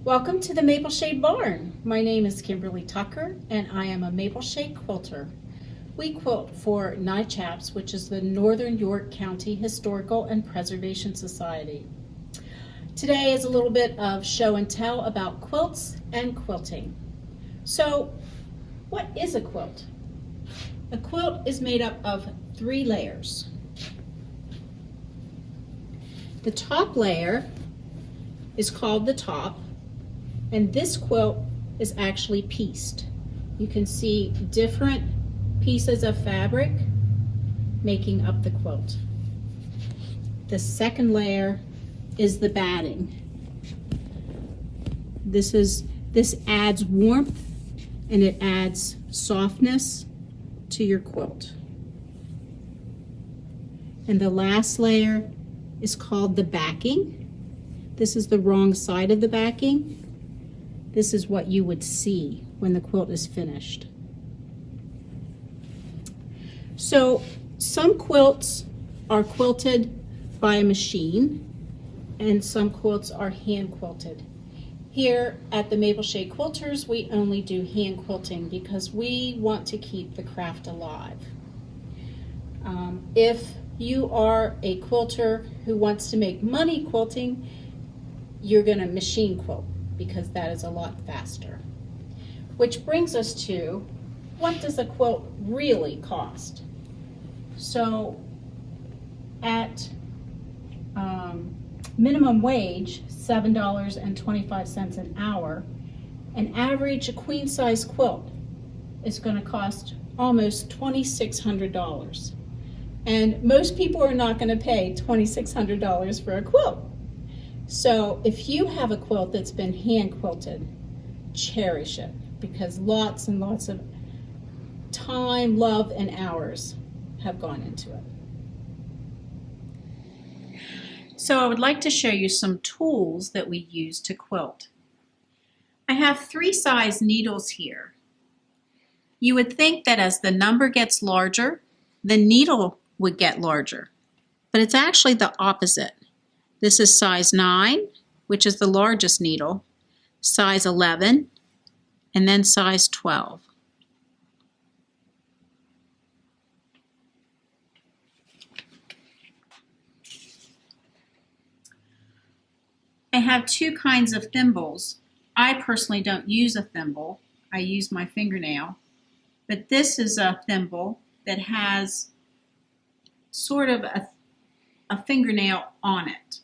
Welcome to the Maple Shade Barn. My name is Kimberly Tucker and I am a Maple Shade quilter. We quilt for NYCHAPS, which is the Northern York County Historical and Preservation Society. Today is a little bit of show and tell about quilts and quilting. So, what is a quilt? A quilt is made up of 3 layers. The top layer is called the top, and this quilt is actually pieced. You can see different pieces of fabric making up the quilt. The second layer is the batting. This adds warmth and it adds softness to your quilt. And the last layer is called the backing. This is the wrong side of the backing. This is what you would see when the quilt is finished. So some quilts are quilted by a machine and some quilts are hand quilted. Here at the Maple Shade Quilters, we only do hand quilting because we want to keep the craft alive. If you are a quilter who wants to make money quilting, you're going to machine quilt because that is a lot faster. Which brings us to, what does a quilt really cost? So at minimum wage, $7.25 an hour, an average queen size quilt is going to cost almost $2,600. And most people are not going to pay $2,600 for a quilt. So if you have a quilt that's been hand quilted, cherish it, because lots and lots of time, love, and hours have gone into it. So I would like to show you some tools that we use to quilt. I have 3 size needles here. You would think that as the number gets larger, the needle would get larger, but it's actually the opposite. This is size 9, which is the largest needle, size 11, and then size 12. I have 2 kinds of thimbles. I personally don't use a thimble. I use my fingernail. But this is a thimble that has sort of a fingernail on it.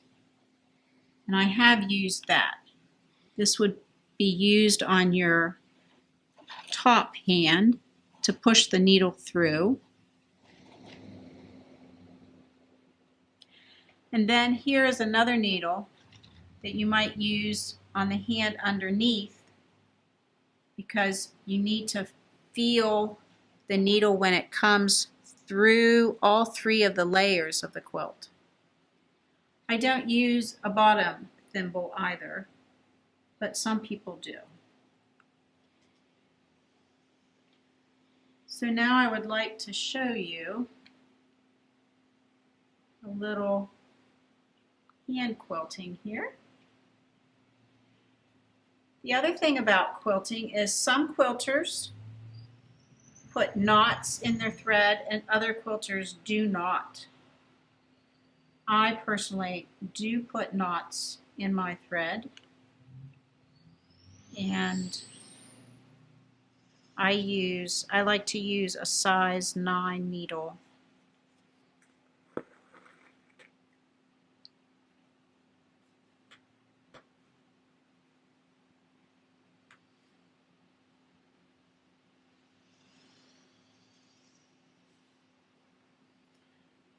And I have used that. This would be used on your top hand to push the needle through. And then here is another needle that you might use on the hand underneath, because you need to feel the needle when it comes through all 3 of the layers of the quilt. I don't use a bottom thimble either, but some people do. So now I would like to show you a little hand quilting here. The other thing about quilting is some quilters put knots in their thread and other quilters do not. I personally do put knots in my thread, and I like to use a size 9 needle.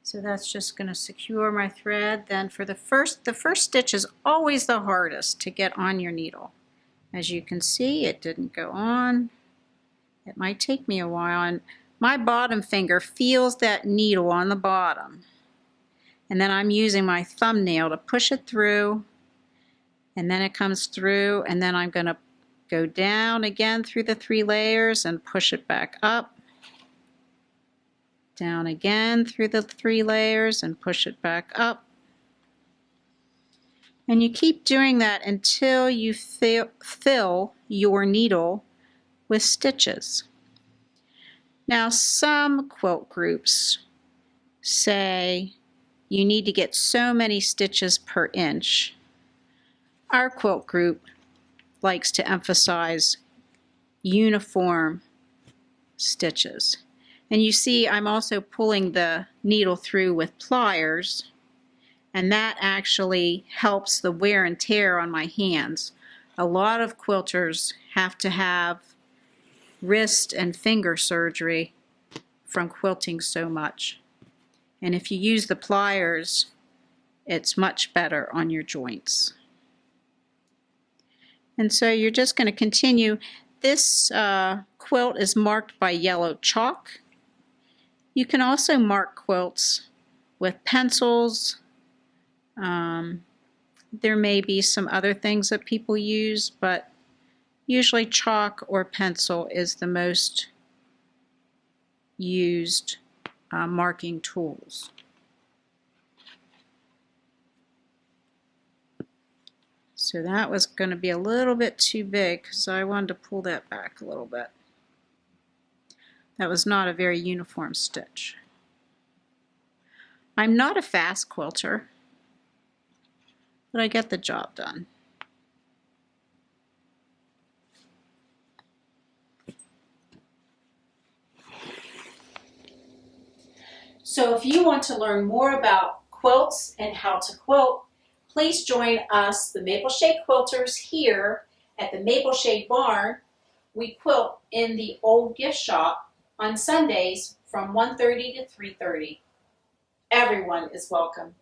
So that's just going to secure my thread. Then for the first stitch is always the hardest to get on your needle. As you can see, it didn't go on. It might take me a while, and my bottom finger feels that needle on the bottom. And then I'm using my thumbnail to push it through, and then it comes through, and then I'm going to go down again through the 3 layers and push it back up. Down again through the 3 layers and push it back up. And you keep doing that until you fill your needle with stitches. Now, some quilt groups say you need to get so many stitches per inch. Our quilt group likes to emphasize uniform stitches. And you see I'm also pulling the needle through with pliers, and that actually helps the wear and tear on my hands. A lot of quilters have to have wrist and finger surgery from quilting so much. And if you use the pliers, it's much better on your joints. And so you're just going to continue. This quilt is marked by yellow chalk. You can also mark quilts with pencils. There may be some other things that people use, but usually chalk or pencil is the most used marking tools. So that was going to be a little bit too big because I wanted to pull that back a little bit. That was not a very uniform stitch. I'm not a fast quilter, but I get the job done. So if you want to learn more about quilts and how to quilt, please join us, the Maple Shade Quilters, here at the Maple Shade Barn. We quilt in the old gift shop on Sundays from 1:30 to 3:30. Everyone is welcome.